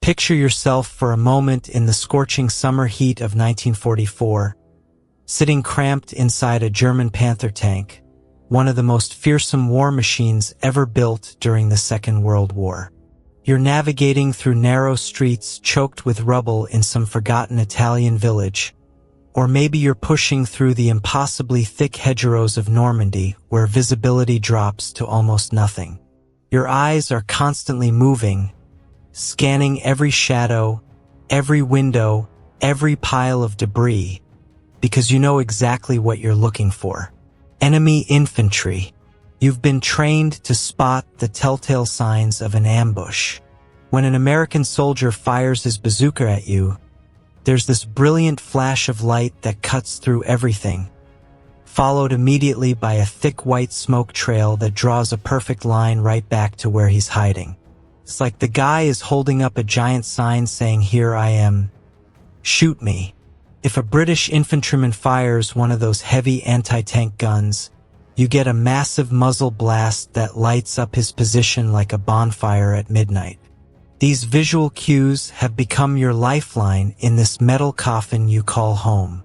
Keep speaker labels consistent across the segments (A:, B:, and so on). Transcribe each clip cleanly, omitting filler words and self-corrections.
A: Picture yourself for a moment in the scorching summer heat of 1944, sitting cramped inside a German Panther tank, one of the most fearsome war machines ever built during the Second World War. You're navigating through narrow streets choked with rubble in some forgotten Italian village, or maybe you're pushing through the impossibly thick hedgerows of Normandy where visibility drops to almost nothing. Your eyes are constantly moving, scanning every shadow, every window, every pile of debris, because you know exactly what you're looking for. Enemy infantry. You've been trained to spot the telltale signs of an ambush. When an American soldier fires his bazooka at you, there's this brilliant flash of light that cuts through everything, followed immediately by a thick white smoke trail that draws a perfect line right back to where he's hiding. It's like the guy is holding up a giant sign saying, "Here I am. Shoot me." If a British infantryman fires one of those heavy anti-tank guns, you get a massive muzzle blast that lights up his position like a bonfire at midnight. These visual cues have become your lifeline in this metal coffin you call home.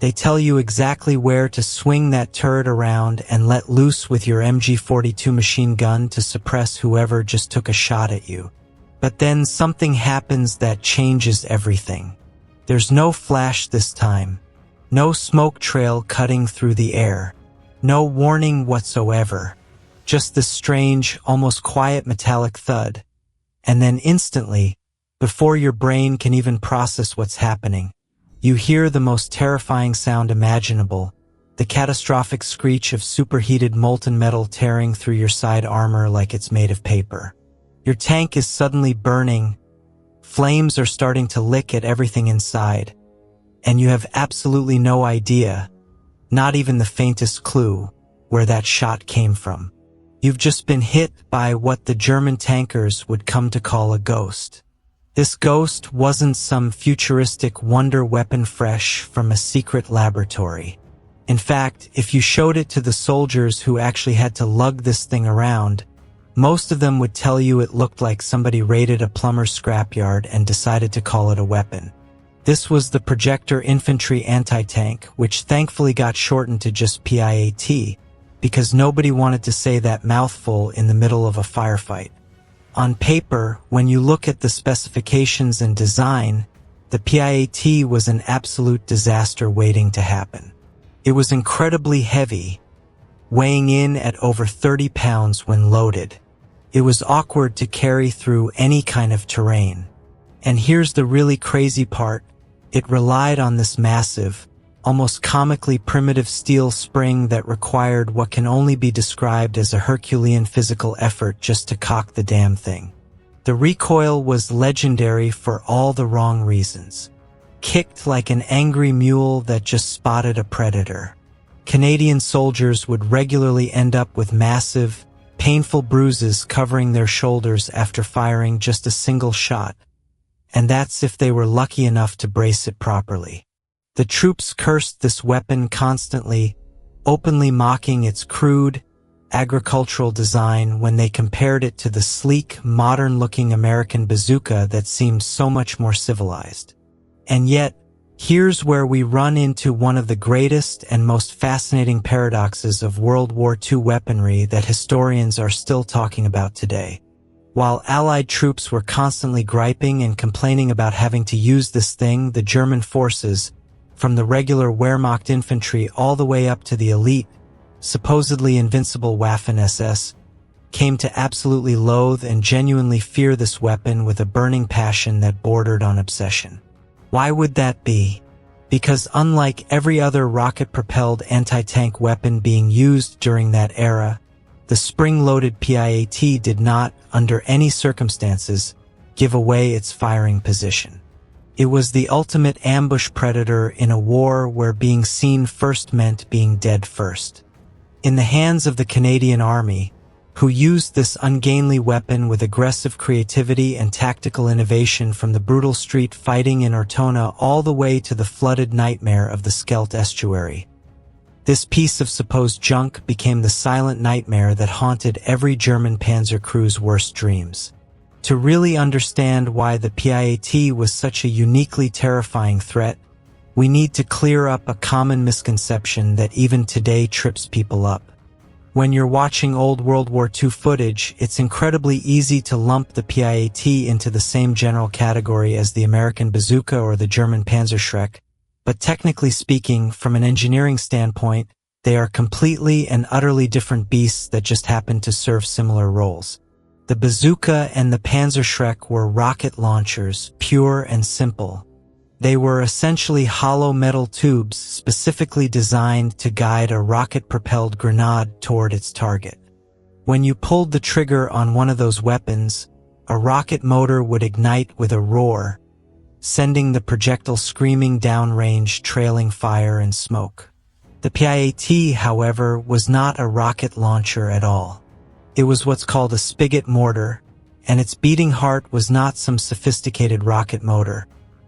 A: They tell you exactly where to swing that turret around and let loose with your MG-42 machine gun to suppress whoever just took a shot at you. But then something happens that changes everything. There's no flash this time, no smoke trail cutting through the air, no warning whatsoever, just this strange, almost quiet metallic thud. And then instantly, before your brain can even process what's happening, you hear the most terrifying sound imaginable, the catastrophic screech of superheated molten metal tearing through your side armor like it's made of paper. Your tank is suddenly burning, flames are starting to lick at everything inside, and you have absolutely no idea, not even the faintest clue, where that shot came from. You've just been hit by what the German tankers would come to call a ghost. This ghost wasn't some futuristic wonder weapon fresh from a secret laboratory. In fact, if you showed it to the soldiers who actually had to lug this thing around, most of them would tell you it looked like somebody raided a plumber's scrapyard and decided to call it a weapon. This was the Projector Infantry Anti-Tank, which thankfully got shortened to just PIAT, because nobody wanted to say that mouthful in the middle of a firefight. On paper, when you look at the specifications and design, the PIAT was an absolute disaster waiting to happen. It was incredibly heavy, weighing in at over 30 pounds when loaded. It was awkward to carry through any kind of terrain. And here's the really crazy part. It relied on this massive, almost comically primitive steel spring that required what can only be described as a Herculean physical effort just to cock the damn thing. The recoil was legendary for all the wrong reasons. Kicked like an angry mule that just spotted a predator. Canadian soldiers would regularly end up with massive, painful bruises covering their shoulders after firing just a single shot. And that's if they were lucky enough to brace it properly. The troops cursed this weapon constantly, openly mocking its crude, agricultural design when they compared it to the sleek, modern-looking American bazooka that seemed so much more civilized. And yet, here's where we run into one of the greatest and most fascinating paradoxes of World War II weaponry that historians are still talking about today. While Allied troops were constantly griping and complaining about having to use this thing, the German forces, from the regular Wehrmacht infantry all the way up to the elite, supposedly invincible Waffen SS, came to absolutely loathe and genuinely fear this weapon with a burning passion that bordered on obsession. Why would that be? Because unlike every other rocket-propelled anti-tank weapon being used during that era, the spring-loaded PIAT did not, under any circumstances, give away its firing position. It was the ultimate ambush predator in a war where being seen first meant being dead first. In the hands of the Canadian Army, who used this ungainly weapon with aggressive creativity and tactical innovation from the brutal street fighting in Ortona all the way to the flooded nightmare of the Scheldt estuary. This piece of supposed junk became the silent nightmare that haunted every German panzer crew's worst dreams. To really understand why the PIAT was such a uniquely terrifying threat, we need to clear up a common misconception that even today trips people up. When you're watching old World War II footage, it's incredibly easy to lump the PIAT into the same general category as the American Bazooka or the German Panzer, but technically speaking, from an engineering standpoint, they are completely and utterly different beasts that just happen to serve similar roles. The Bazooka and the Panzer were rocket launchers, pure and simple. They were essentially hollow metal tubes specifically designed to guide a rocket-propelled grenade toward its target. When you pulled the trigger on one of those weapons, a rocket motor would ignite with a roar, sending the projectile screaming downrange, trailing fire and smoke. The PIAT, however, was not a rocket launcher at all. It was what's called a spigot mortar, and its beating heart was not some sophisticated rocket motor,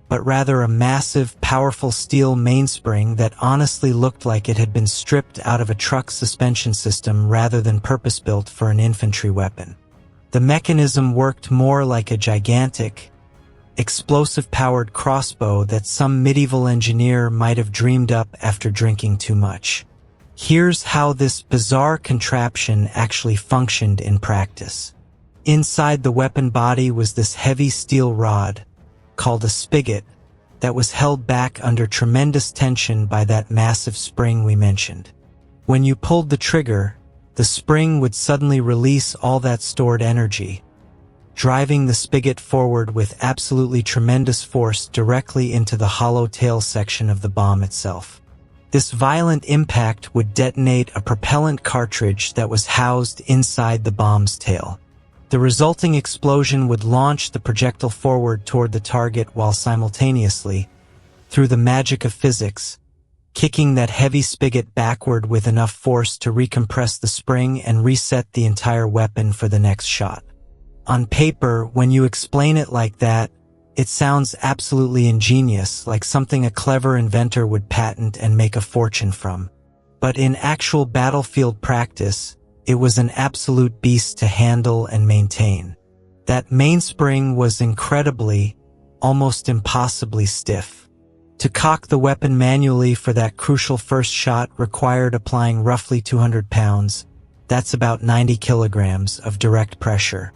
A: but rather a massive, powerful steel mainspring that honestly looked like it had been stripped out of a truck's suspension system rather than purpose-built for an infantry weapon. The mechanism worked more like a gigantic, explosive-powered crossbow that some medieval engineer might have dreamed up after drinking too much. Here's how this bizarre contraption actually functioned in practice. Inside the weapon body was this heavy steel rod, called a spigot, that was held back under tremendous tension by that massive spring we mentioned. When you pulled the trigger, the spring would suddenly release all that stored energy, driving the spigot forward with absolutely tremendous force directly into the hollow tail section of the bomb itself. This violent impact would detonate a propellant cartridge that was housed inside the bomb's tail. The resulting explosion would launch the projectile forward toward the target while simultaneously, through the magic of physics, kicking that heavy spigot backward with enough force to recompress the spring and reset the entire weapon for the next shot. On paper, when you explain it like that, it sounds absolutely ingenious, like something a clever inventor would patent and make a fortune from. But in actual battlefield practice, it was an absolute beast to handle and maintain. That mainspring was incredibly, almost impossibly stiff. To cock the weapon manually for that crucial first shot required applying roughly 200 pounds, that's about 90 kilograms of direct pressure.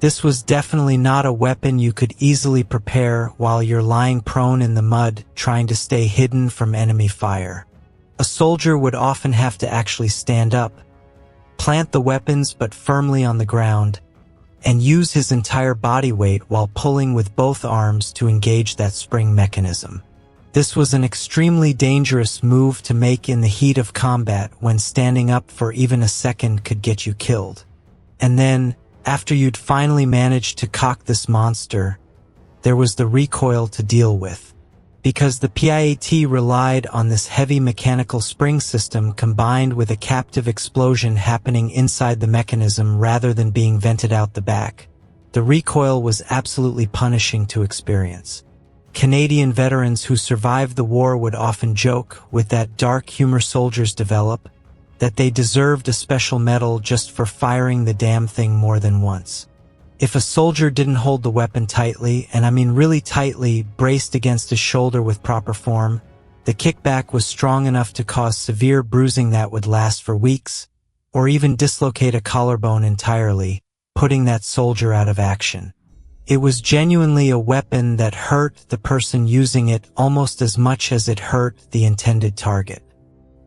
A: This was definitely not a weapon you could easily prepare while you're lying prone in the mud trying to stay hidden from enemy fire. A soldier would often have to actually stand up, plant the weapons but firmly on the ground, and use his entire body weight while pulling with both arms to engage that spring mechanism. This was an extremely dangerous move to make in the heat of combat when standing up for even a second could get you killed. And then, after you'd finally managed to cock this monster, there was the recoil to deal with. Because the PIAT relied on this heavy mechanical spring system combined with a captive explosion happening inside the mechanism rather than being vented out the back, the recoil was absolutely punishing to experience. Canadian veterans who survived the war would often joke, with that dark humor soldiers develop, that they deserved a special medal just for firing the damn thing more than once. If a soldier didn't hold the weapon tightly, and I mean really tightly, braced against his shoulder with proper form, the kickback was strong enough to cause severe bruising that would last for weeks, or even dislocate a collarbone entirely, putting that soldier out of action. It was genuinely a weapon that hurt the person using it almost as much as it hurt the intended target.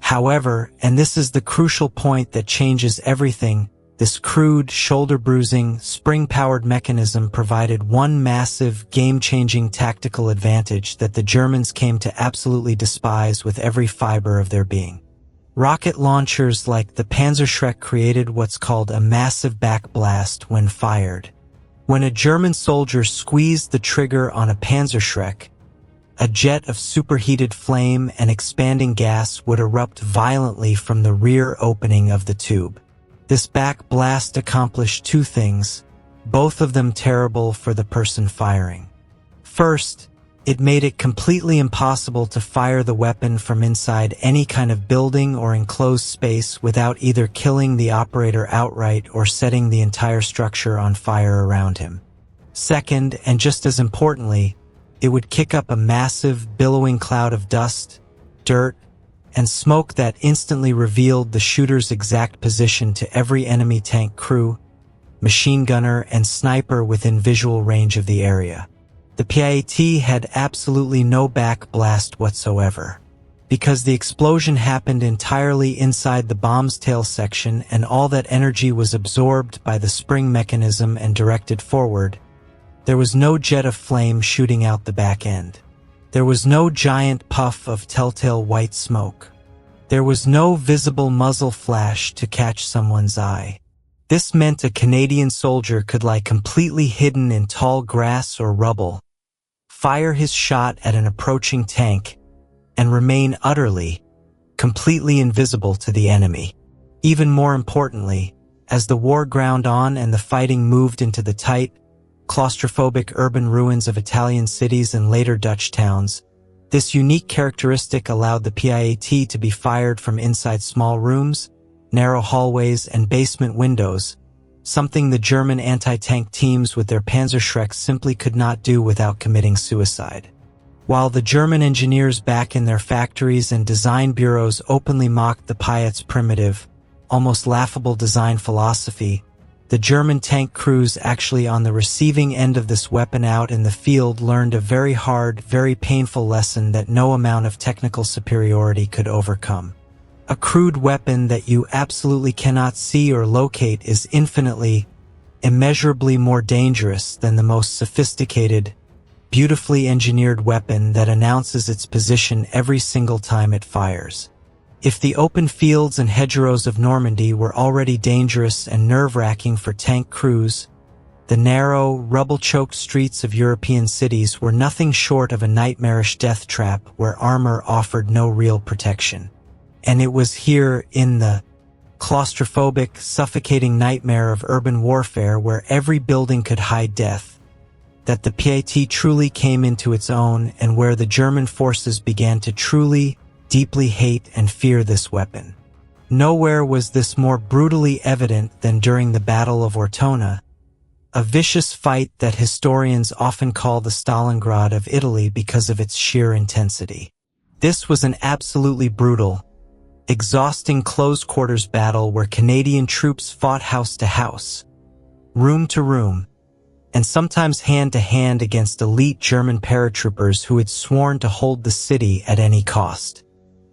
A: However, and this is the crucial point that changes everything, this crude, shoulder-bruising, spring-powered mechanism provided one massive, game-changing tactical advantage that the Germans came to absolutely despise with every fiber of their being. Rocket launchers like the Panzer created what's called a massive backblast when fired. When a German soldier squeezed the trigger on a Panzer, a jet of superheated flame and expanding gas would erupt violently from the rear opening of the tube. This back blast accomplished two things, both of them terrible for the person firing. First, It made it completely impossible to fire the weapon from inside any kind of building or enclosed space without either killing the operator outright or setting the entire structure on fire around him. Second, and just as importantly, it would kick up a massive, billowing cloud of dust, dirt, and smoke that instantly revealed the shooter's exact position to every enemy tank crew, machine gunner, and sniper within visual range of the area. The PIAT had absolutely no back blast whatsoever, because the explosion happened entirely inside the bomb's tail section and all that energy was absorbed by the spring mechanism and directed forward. There was no jet of flame shooting out the back end. There was no giant puff of telltale white smoke. There was no visible muzzle flash to catch someone's eye. This meant a Canadian soldier could lie completely hidden in tall grass or rubble, fire his shot at an approaching tank, and remain utterly, completely invisible to the enemy. Even more importantly, as the war ground on and the fighting moved into the tight, claustrophobic urban ruins of Italian cities and later Dutch towns, this unique characteristic allowed the PIAT to be fired from inside small rooms, narrow hallways, and basement windows, something the German anti-tank teams with their Panzerschrecks simply could not do without committing suicide. While the German engineers back in their factories and design bureaus openly mocked the PIAT's primitive, almost laughable design philosophy, the German tank crews actually on the receiving end of this weapon out in the field learned a very hard, very painful lesson that no amount of technical superiority could overcome. A crude weapon that you absolutely cannot see or locate is infinitely, immeasurably more dangerous than the most sophisticated, beautifully engineered weapon that announces its position every single time it fires. If the open fields and hedgerows of Normandy were already dangerous and nerve-wracking for tank crews, the narrow, rubble-choked streets of European cities were nothing short of a nightmarish death trap where armor offered no real protection. And it was here in the claustrophobic, suffocating nightmare of urban warfare where every building could hide death, that the PIAT truly came into its own and where the German forces began to truly, deeply hate and fear this weapon. Nowhere was this more brutally evident than during the Battle of Ortona, a vicious fight that historians often call the Stalingrad of Italy because of its sheer intensity. This was an absolutely brutal, exhausting close-quarters battle where Canadian troops fought house to house, room to room, and sometimes hand to hand against elite German paratroopers who had sworn to hold the city at any cost.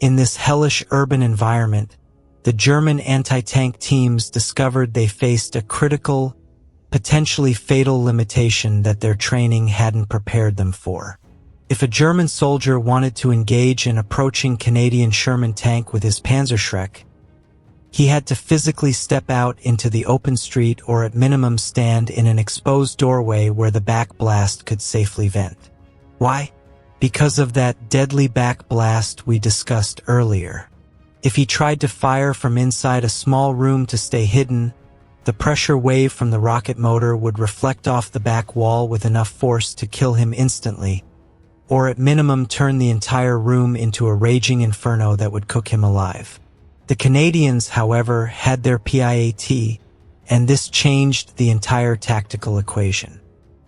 A: In this hellish urban environment, the German anti-tank teams discovered they faced a critical, potentially fatal limitation that their training hadn't prepared them for. If a German soldier wanted to engage an approaching Canadian Sherman tank with his Panzerschreck, he had to physically step out into the open street or at minimum stand in an exposed doorway where the back blast could safely vent. Why? Because of that deadly back blast we discussed earlier. If he tried to fire from inside a small room to stay hidden, the pressure wave from the rocket motor would reflect off the back wall with enough force to kill him instantly, or at minimum turn the entire room into a raging inferno that would cook him alive. The Canadians, however, had their PIAT, and this changed the entire tactical equation.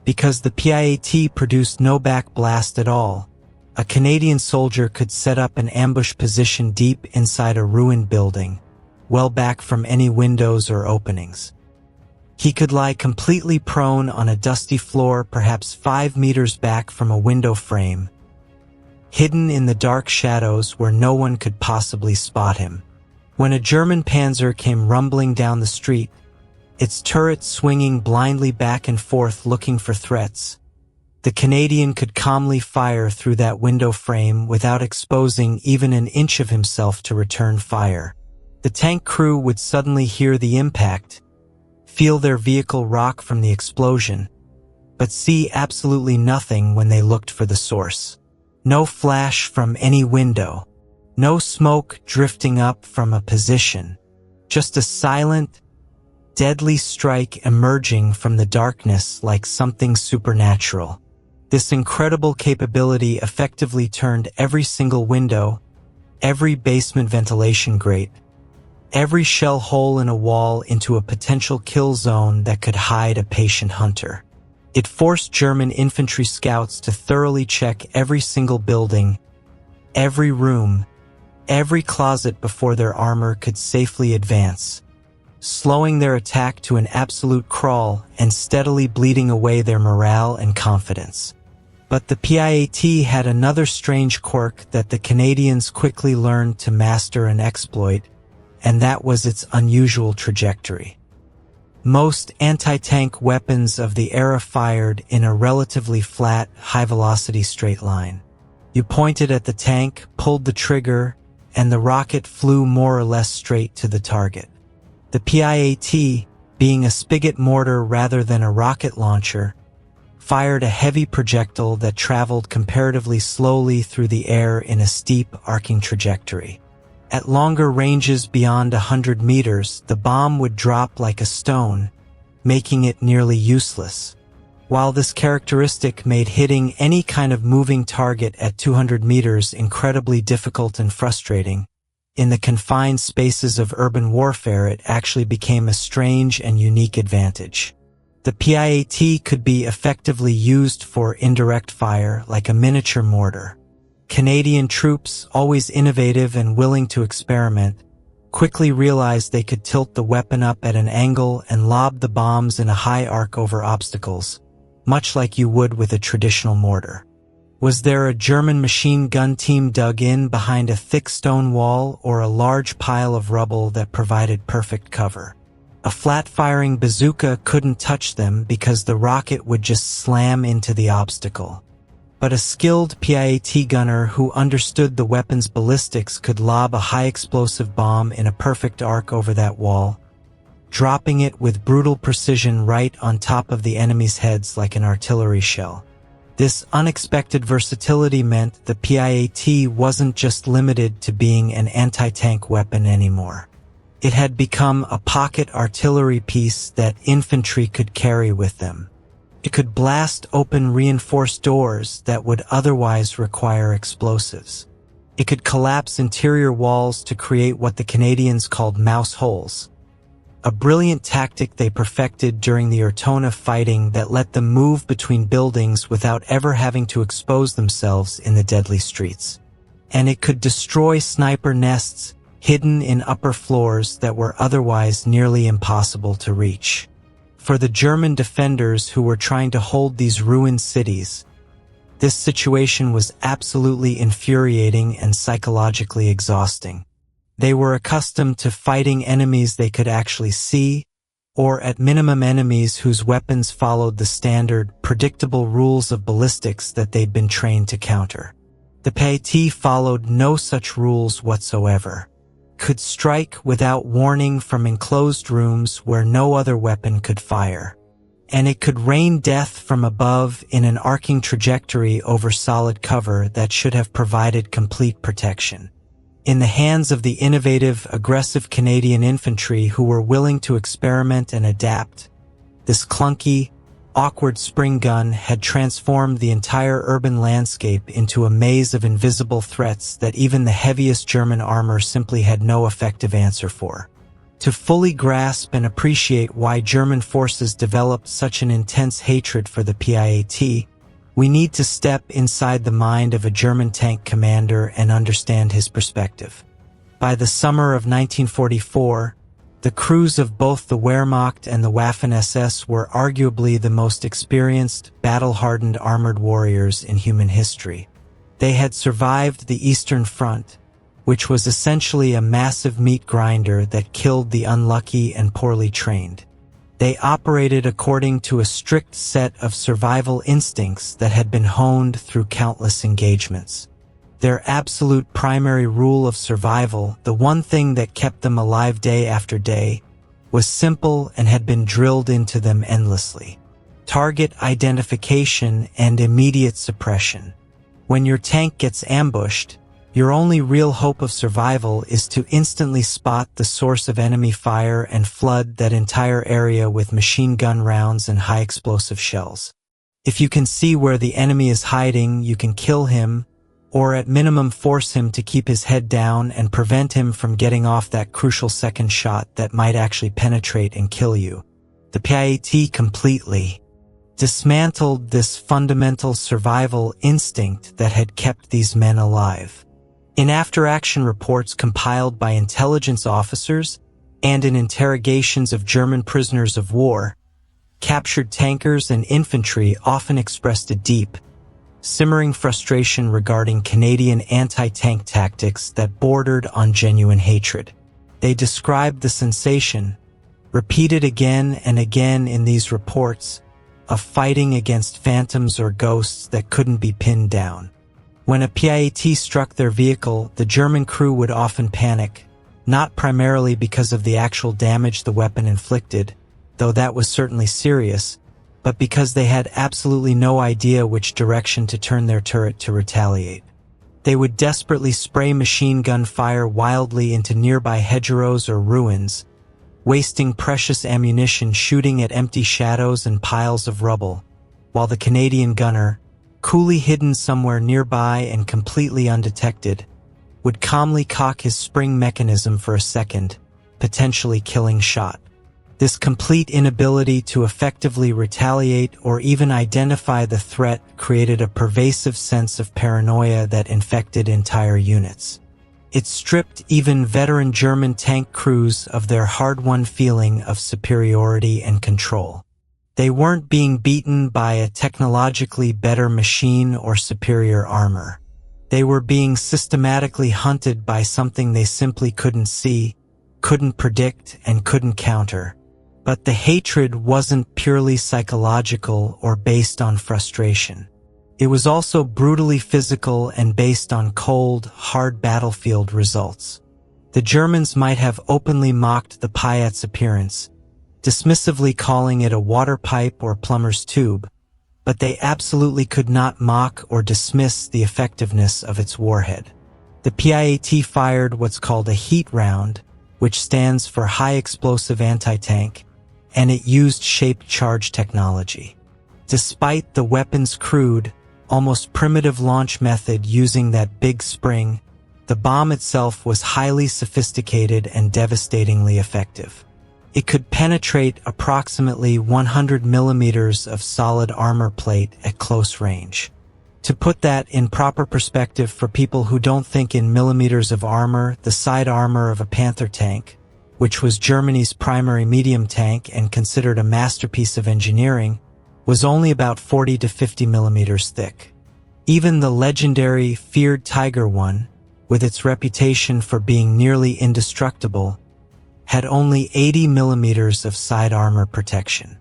A: Because the PIAT produced no back blast at all, a Canadian soldier could set up an ambush position deep inside a ruined building, well back from any windows or openings. He could lie completely prone on a dusty floor perhaps 5 meters back from a window frame, hidden in the dark shadows where no one could possibly spot him. When a German Panzer came rumbling down the street, its turret swinging blindly back and forth looking for threats, the Canadian could calmly fire through that window frame without exposing even an inch of himself to return fire. The tank crew would suddenly hear the impact, feel their vehicle rock from the explosion, but see absolutely nothing when they looked for the source. No flash from any window, no smoke drifting up from a position, just a silent, deadly strike emerging from the darkness like something supernatural. This incredible capability effectively turned every single window, every basement ventilation grate, every shell hole in a wall into a potential kill zone that could hide a patient hunter. It forced German infantry scouts to thoroughly check every single building, every room, every closet before their armor could safely advance, slowing their attack to an absolute crawl and steadily bleeding away their morale and confidence. But the PIAT had another strange quirk that the Canadians quickly learned to master and exploit, and that was its unusual trajectory. Most anti-tank weapons of the era fired in a relatively flat, high-velocity straight line. You pointed at the tank, pulled the trigger, and the rocket flew more or less straight to the target. The PIAT, being a spigot mortar rather than a rocket launcher, fired a heavy projectile that traveled comparatively slowly through the air in a steep, arcing trajectory. At longer ranges beyond 100 meters, the bomb would drop like a stone, making it nearly useless. While this characteristic made hitting any kind of moving target at 200 meters incredibly difficult and frustrating, in the confined spaces of urban warfare it actually became a strange and unique advantage. The PIAT could be effectively used for indirect fire like a miniature mortar. Canadian troops, always innovative and willing to experiment, quickly realized they could tilt the weapon up at an angle and lob the bombs in a high arc over obstacles, much like you would with a traditional mortar. Was there a German machine gun team dug in behind a thick stone wall or a large pile of rubble that provided perfect cover? A flat-firing bazooka couldn't touch them because the rocket would just slam into the obstacle. But a skilled PIAT gunner who understood the weapon's ballistics could lob a high-explosive bomb in a perfect arc over that wall, dropping it with brutal precision right on top of the enemy's heads like an artillery shell. This unexpected versatility meant the PIAT wasn't just limited to being an anti-tank weapon anymore. It had become a pocket artillery piece that infantry could carry with them. It could blast open reinforced doors that would otherwise require explosives. It could collapse interior walls to create what the Canadians called mouse holes, a brilliant tactic they perfected during the Ortona fighting that let them move between buildings without ever having to expose themselves in the deadly streets. And it could destroy sniper nests hidden in upper floors that were otherwise nearly impossible to reach. For the German defenders who were trying to hold these ruined cities, this situation was absolutely infuriating and psychologically exhausting. They were accustomed to fighting enemies they could actually see, or at minimum enemies whose weapons followed the standard, predictable rules of ballistics that they'd been trained to counter. The PIAT followed no such rules whatsoever. Could strike without warning from enclosed rooms where no other weapon could fire. And it could rain death from above in an arcing trajectory over solid cover that should have provided complete protection. In the hands of the innovative, aggressive Canadian infantry who were willing to experiment and adapt, this clunky, awkward spring gun had transformed the entire urban landscape into a maze of invisible threats that even the heaviest German armor simply had no effective answer for. To fully grasp and appreciate why German forces developed such an intense hatred for the PIAT, we need to step inside the mind of a German tank commander and understand his perspective. By the summer of 1944, the crews of both the Wehrmacht and the Waffen SS were arguably the most experienced, battle-hardened armored warriors in human history. They had survived the Eastern Front, which was essentially a massive meat grinder that killed the unlucky and poorly trained. They operated according to a strict set of survival instincts that had been honed through countless engagements. Their absolute primary rule of survival, the one thing that kept them alive day after day, was simple and had been drilled into them endlessly. Target identification and immediate suppression. When your tank gets ambushed, your only real hope of survival is to instantly spot the source of enemy fire and flood that entire area with machine gun rounds and high explosive shells. If you can see where the enemy is hiding, you can kill him, or at minimum force him to keep his head down and prevent him from getting off that crucial second shot that might actually penetrate and kill you. The PIAT completely dismantled this fundamental survival instinct that had kept these men alive. In after-action reports compiled by intelligence officers and in interrogations of German prisoners of war, captured tankers and infantry often expressed a deep, simmering frustration regarding Canadian anti-tank tactics that bordered on genuine hatred. They described the sensation, repeated again and again in these reports, of fighting against phantoms or ghosts that couldn't be pinned down. When a PIAT struck their vehicle, the German crew would often panic, not primarily because of the actual damage the weapon inflicted, though that was certainly serious, but because they had absolutely no idea which direction to turn their turret to retaliate. They would desperately spray machine gun fire wildly into nearby hedgerows or ruins, wasting precious ammunition shooting at empty shadows and piles of rubble, while the Canadian gunner, coolly hidden somewhere nearby and completely undetected, would calmly cock his spring mechanism for a second, potentially killing shot. This complete inability to effectively retaliate or even identify the threat created a pervasive sense of paranoia that infected entire units. It stripped even veteran German tank crews of their hard-won feeling of superiority and control. They weren't being beaten by a technologically better machine or superior armor. They were being systematically hunted by something they simply couldn't see, couldn't predict, and couldn't counter. But the hatred wasn't purely psychological or based on frustration. It was also brutally physical and based on cold, hard battlefield results. The Germans might have openly mocked the PIAT's appearance, dismissively calling it a water pipe or plumber's tube, but they absolutely could not mock or dismiss the effectiveness of its warhead. The PIAT fired what's called a heat round, which stands for high explosive anti-tank, and it used shaped charge technology. Despite the weapon's crude, almost primitive launch method using that big spring, the bomb itself was highly sophisticated and devastatingly effective. It could penetrate approximately 100 millimeters of solid armor plate at close range. To put that in proper perspective for people who don't think in millimeters of armor, the side armor of a Panther tank, which was Germany's primary medium tank and considered a masterpiece of engineering, was only about 40 to 50 millimeters thick. Even the legendary, feared Tiger I, with its reputation for being nearly indestructible, had only 80 millimeters of side armor protection.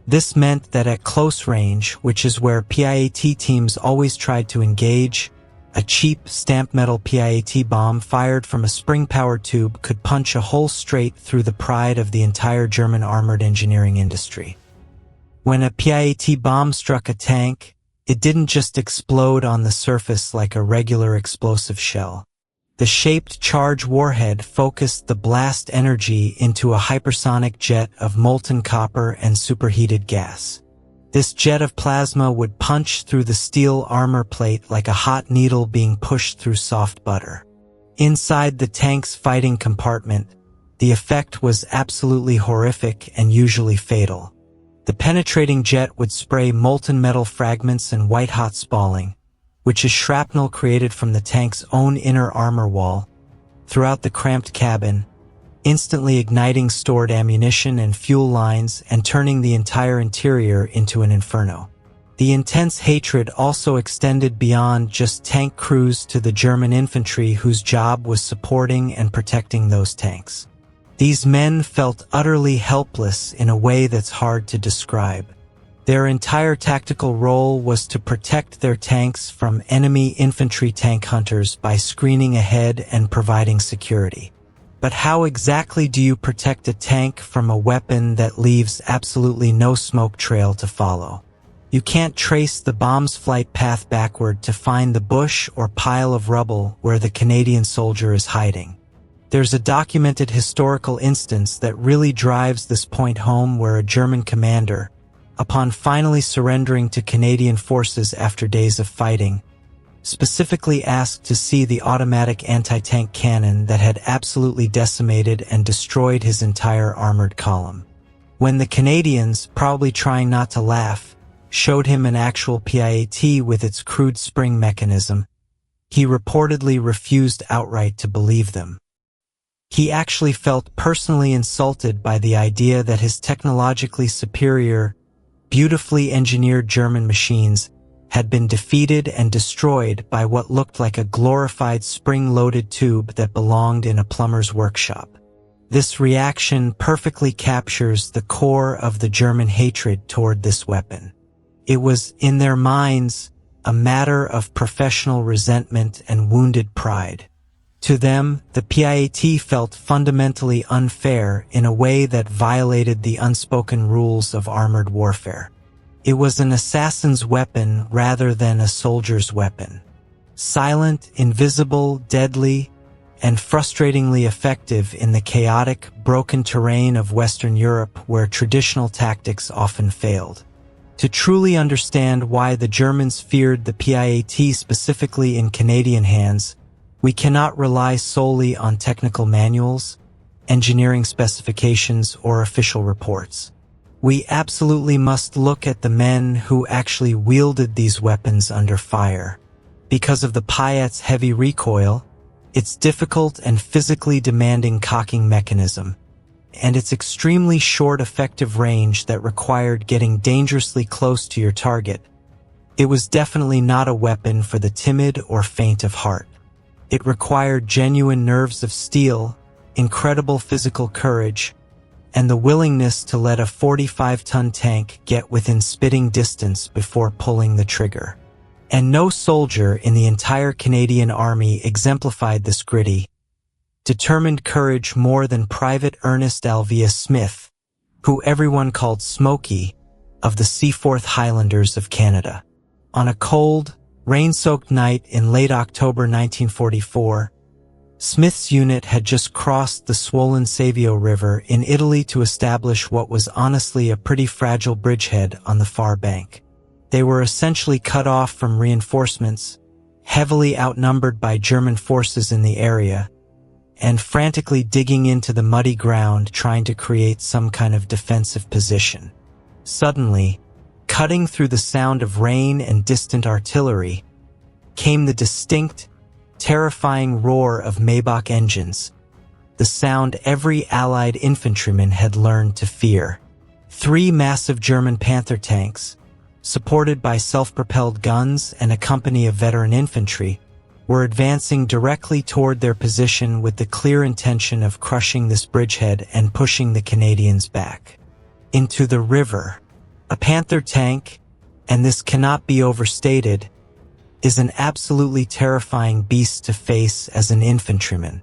A: This meant that at close range, which is where PIAT teams always tried to engage, a cheap stamped metal PIAT bomb fired from a spring-powered tube could punch a hole straight through the pride of the entire German armored engineering industry. When a PIAT bomb struck a tank, it didn't just explode on the surface like a regular explosive shell. The shaped charge warhead focused the blast energy into a hypersonic jet of molten copper and superheated gas. This jet of plasma would punch through the steel armor plate like a hot needle being pushed through soft butter. Inside the tank's fighting compartment, the effect was absolutely horrific and usually fatal. The penetrating jet would spray molten metal fragments and white-hot spalling, which is shrapnel created from the tank's own inner armor wall, throughout the cramped cabin, instantly igniting stored ammunition and fuel lines and turning the entire interior into an inferno. The intense hatred also extended beyond just tank crews to the German infantry whose job was supporting and protecting those tanks. These men felt utterly helpless in a way that's hard to describe. Their entire tactical role was to protect their tanks from enemy infantry tank hunters by screening ahead and providing security. But how exactly do you protect a tank from a weapon that leaves absolutely no smoke trail to follow? You can't trace the bomb's flight path backward to find the bush or pile of rubble where the Canadian soldier is hiding. There's a documented historical instance that really drives this point home where a German commander, upon finally surrendering to Canadian forces after days of fighting, specifically asked to see the automatic anti-tank cannon that had absolutely decimated and destroyed his entire armored column. When the Canadians, probably trying not to laugh, showed him an actual PIAT with its crude spring mechanism, he reportedly refused outright to believe them. He actually felt personally insulted by the idea that his technologically superior, beautifully engineered German machines had been defeated and destroyed by what looked like a glorified spring-loaded tube that belonged in a plumber's workshop. This reaction perfectly captures the core of the German hatred toward this weapon. It was, in their minds, a matter of professional resentment and wounded pride. To them, the PIAT felt fundamentally unfair in a way that violated the unspoken rules of armored warfare. It was an assassin's weapon rather than a soldier's weapon. Silent, invisible, deadly, and frustratingly effective in the chaotic, broken terrain of Western Europe where traditional tactics often failed. To truly understand why the Germans feared the PIAT specifically in Canadian hands, we cannot rely solely on technical manuals, engineering specifications, or official reports. We absolutely must look at the men who actually wielded these weapons under fire. Because of the PIAT's heavy recoil, its difficult and physically demanding cocking mechanism, and its extremely short effective range that required getting dangerously close to your target, it was definitely not a weapon for the timid or faint of heart. It required genuine nerves of steel, incredible physical courage, and the willingness to let a 45-ton tank get within spitting distance before pulling the trigger. And no soldier in the entire Canadian Army exemplified this gritty, determined courage more than Private Ernest Alvia Smith, who everyone called Smokey, of the Seaforth Highlanders of Canada. On a cold, rain-soaked night in late October 1944, Smith's unit had just crossed the swollen Savio River in Italy to establish what was honestly a pretty fragile bridgehead on the far bank. They were essentially cut off from reinforcements, heavily outnumbered by German forces in the area, and frantically digging into the muddy ground trying to create some kind of defensive position. Suddenly, cutting through the sound of rain and distant artillery, came the distinct, terrifying roar of Maybach engines, the sound every Allied infantryman had learned to fear. 3 massive German Panther tanks, supported by self-propelled guns and a company of veteran infantry, were advancing directly toward their position with the clear intention of crushing this bridgehead and pushing the Canadians back into the river. A Panther tank, and this cannot be overstated, is an absolutely terrifying beast to face as an infantryman.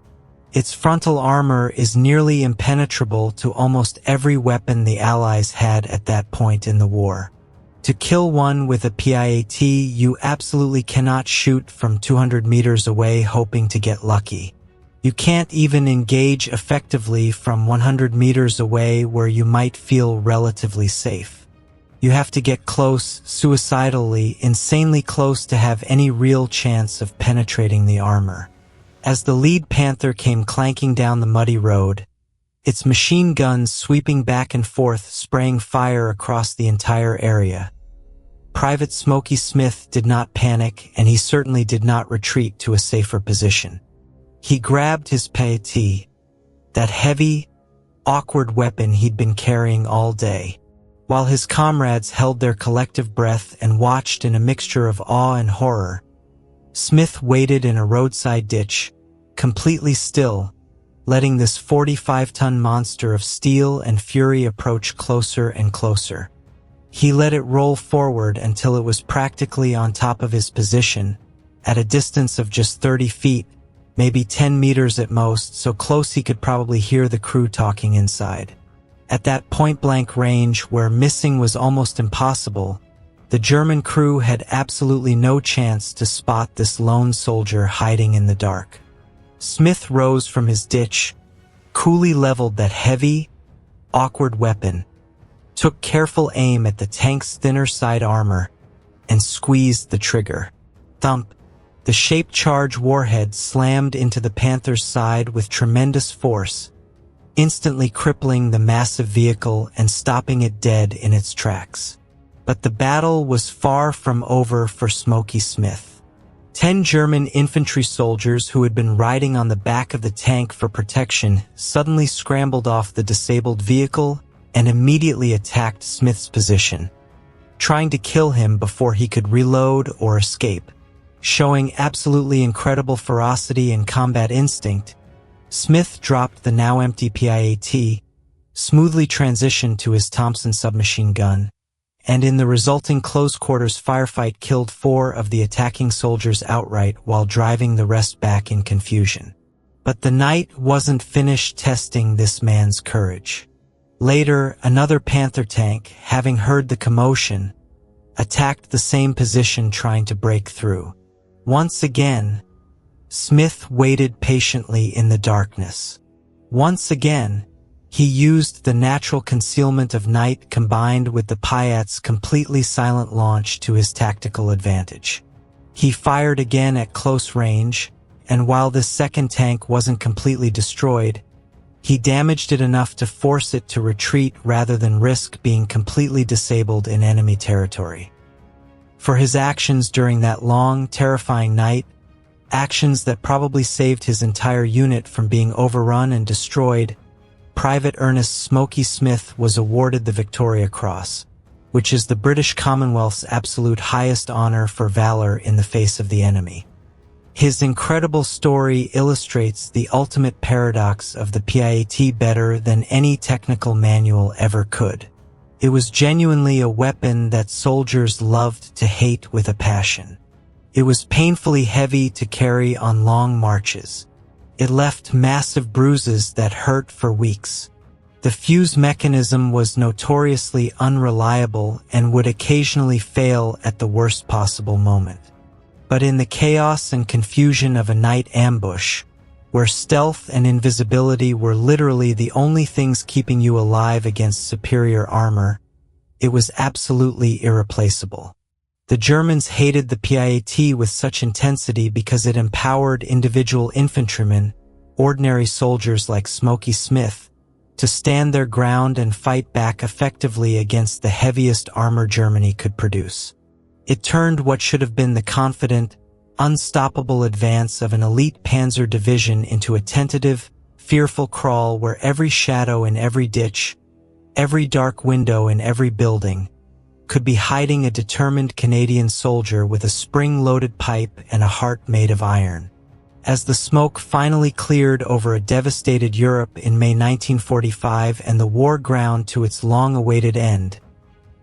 A: Its frontal armor is nearly impenetrable to almost every weapon the Allies had at that point in the war. To kill one with a PIAT, you absolutely cannot shoot from 200 meters away hoping to get lucky. You can't even engage effectively from 100 meters away where you might feel relatively safe. You have to get close, suicidally, insanely close to have any real chance of penetrating the armor. As the lead Panther came clanking down the muddy road, its machine guns sweeping back and forth, spraying fire across the entire area, Private Smokey Smith did not panic, and he certainly did not retreat to a safer position. He grabbed his PIAT, that heavy, awkward weapon he'd been carrying all day, while his comrades held their collective breath and watched in a mixture of awe and horror. Smith waited in a roadside ditch, completely still, letting this 45-ton monster of steel and fury approach closer and closer. He let it roll forward until it was practically on top of his position, at a distance of just 30 feet, maybe 10 meters at most, so close he could probably hear the crew talking inside. At that point-blank range where missing was almost impossible, the German crew had absolutely no chance to spot this lone soldier hiding in the dark. Smith rose from his ditch, coolly leveled that heavy, awkward weapon, took careful aim at the tank's thinner side armor, and squeezed the trigger. Thump! The shaped charge warhead slammed into the Panther's side with tremendous force, instantly crippling the massive vehicle and stopping it dead in its tracks. But the battle was far from over for Smokey Smith. 10 German infantry soldiers who had been riding on the back of the tank for protection suddenly scrambled off the disabled vehicle and immediately attacked Smith's position, trying to kill him before he could reload or escape. Showing absolutely incredible ferocity and combat instinct, Smith dropped the now empty PIAT, smoothly transitioned to his Thompson submachine gun, and in the resulting close-quarters firefight killed 4 of the attacking soldiers outright while driving the rest back in confusion. But the night wasn't finished testing this man's courage. Later, another Panther tank, having heard the commotion, attacked the same position trying to break through. Once again, Smith waited patiently in the darkness. Once again, he used the natural concealment of night combined with the PIAT's completely silent launch to his tactical advantage. He fired again at close range, and while this second tank wasn't completely destroyed, he damaged it enough to force it to retreat rather than risk being completely disabled in enemy territory. For his actions during that long, terrifying night, actions that probably saved his entire unit from being overrun and destroyed, Private Ernest Smokey Smith was awarded the Victoria Cross, which is the British Commonwealth's absolute highest honor for valor in the face of the enemy. His incredible story illustrates the ultimate paradox of the PIAT better than any technical manual ever could. It was genuinely a weapon that soldiers loved to hate with a passion. It was painfully heavy to carry on long marches. It left massive bruises that hurt for weeks. The fuse mechanism was notoriously unreliable and would occasionally fail at the worst possible moment. But in the chaos and confusion of a night ambush, where stealth and invisibility were literally the only things keeping you alive against superior armor, it was absolutely irreplaceable. The Germans hated the PIAT with such intensity because it empowered individual infantrymen, ordinary soldiers like Smokey Smith, to stand their ground and fight back effectively against the heaviest armor Germany could produce. It turned what should have been the confident, unstoppable advance of an elite panzer division into a tentative, fearful crawl where every shadow in every ditch, every dark window in every building, could be hiding a determined Canadian soldier with a spring-loaded pipe and a heart made of iron. As the smoke finally cleared over a devastated Europe in May 1945 and the war ground to its long-awaited end,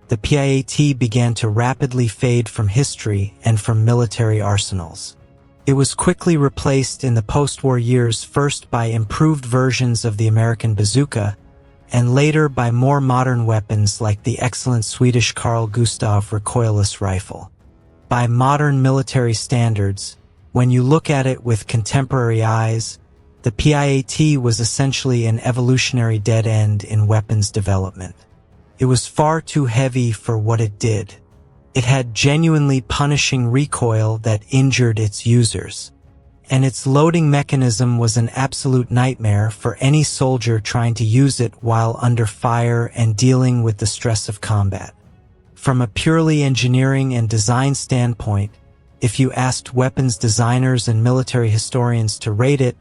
A: the PIAT began to rapidly fade from history and from military arsenals. It was quickly replaced in the post-war years first by improved versions of the American Bazooka, and later by more modern weapons like the excellent Swedish Carl Gustaf recoilless rifle. By modern military standards, when you look at it with contemporary eyes, the PIAT was essentially an evolutionary dead end in weapons development. It was far too heavy for what it did. It had genuinely punishing recoil that injured its users. And its loading mechanism was an absolute nightmare for any soldier trying to use it while under fire and dealing with the stress of combat. From a purely engineering and design standpoint, if you asked weapons designers and military historians to rate it,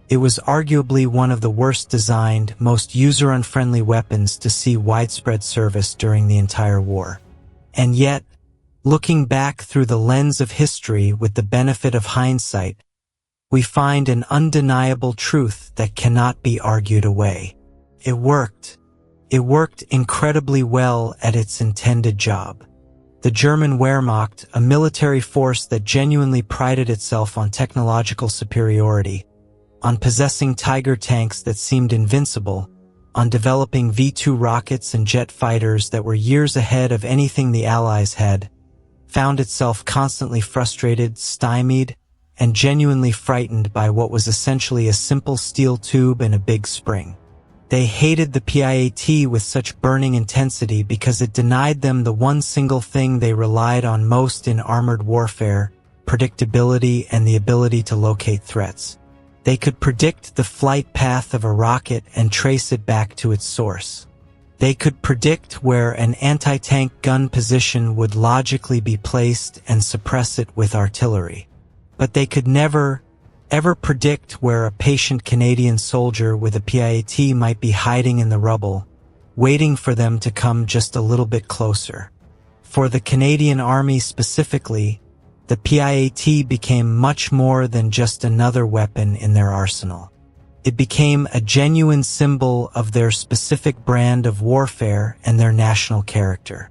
A: it was arguably one of the worst designed, most user-unfriendly weapons to see widespread service during the entire war. And yet, looking back through the lens of history with the benefit of hindsight, we find an undeniable truth that cannot be argued away. It worked. It worked incredibly well at its intended job. The German Wehrmacht, a military force that genuinely prided itself on technological superiority, on possessing Tiger tanks that seemed invincible, on developing V-2 rockets and jet fighters that were years ahead of anything the Allies had, found itself constantly frustrated, stymied, and genuinely frightened by what was essentially a simple steel tube and a big spring. They hated the PIAT with such burning intensity because it denied them the one single thing they relied on most in armored warfare: predictability and the ability to locate threats. They could predict the flight path of a rocket and trace it back to its source. They could predict where an anti-tank gun position would logically be placed and suppress it with artillery. But they could never, ever predict where a patient Canadian soldier with a PIAT might be hiding in the rubble, waiting for them to come just a little bit closer. For the Canadian Army specifically, the PIAT became much more than just another weapon in their arsenal. It became a genuine symbol of their specific brand of warfare and their national character.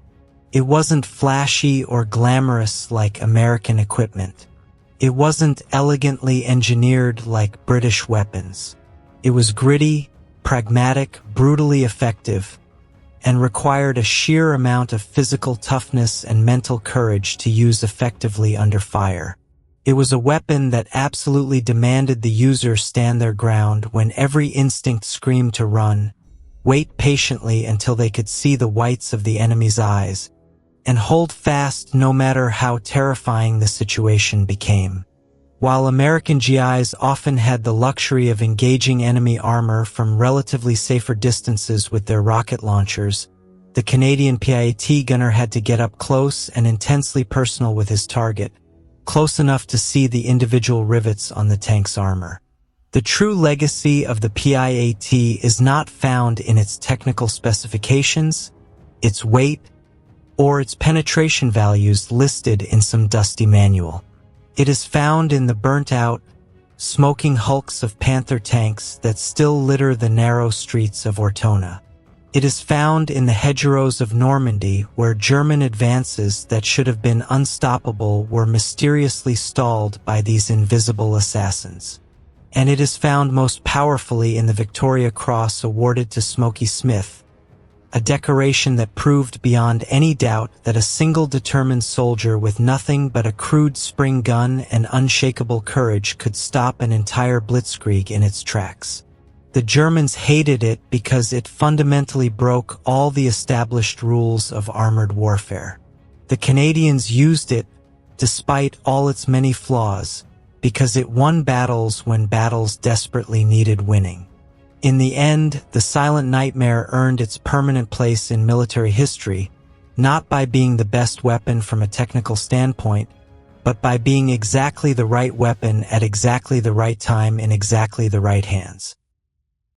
A: It wasn't flashy or glamorous like American equipment. It wasn't elegantly engineered like British weapons. It was gritty, pragmatic, brutally effective, and required a sheer amount of physical toughness and mental courage to use effectively under fire. It was a weapon that absolutely demanded the user stand their ground when every instinct screamed to run, wait patiently until they could see the whites of the enemy's eyes, and hold fast no matter how terrifying the situation became. While American GIs often had the luxury of engaging enemy armor from relatively safer distances with their rocket launchers, the Canadian PIAT gunner had to get up close and intensely personal with his target, close enough to see the individual rivets on the tank's armor. The true legacy of the PIAT is not found in its technical specifications, its weight, or its penetration values listed in some dusty manual. It is found in the burnt-out, smoking hulks of Panther tanks that still litter the narrow streets of Ortona. It is found in the hedgerows of Normandy, where German advances that should have been unstoppable were mysteriously stalled by these invisible assassins. And it is found most powerfully in the Victoria Cross awarded to Smoky Smith, a decoration that proved beyond any doubt that a single determined soldier with nothing but a crude spring gun and unshakable courage could stop an entire blitzkrieg in its tracks. The Germans hated it because it fundamentally broke all the established rules of armored warfare. The Canadians used it, despite all its many flaws, because it won battles when battles desperately needed winning. In the end, the Silent Nightmare earned its permanent place in military history, not by being the best weapon from a technical standpoint, but by being exactly the right weapon at exactly the right time in exactly the right hands.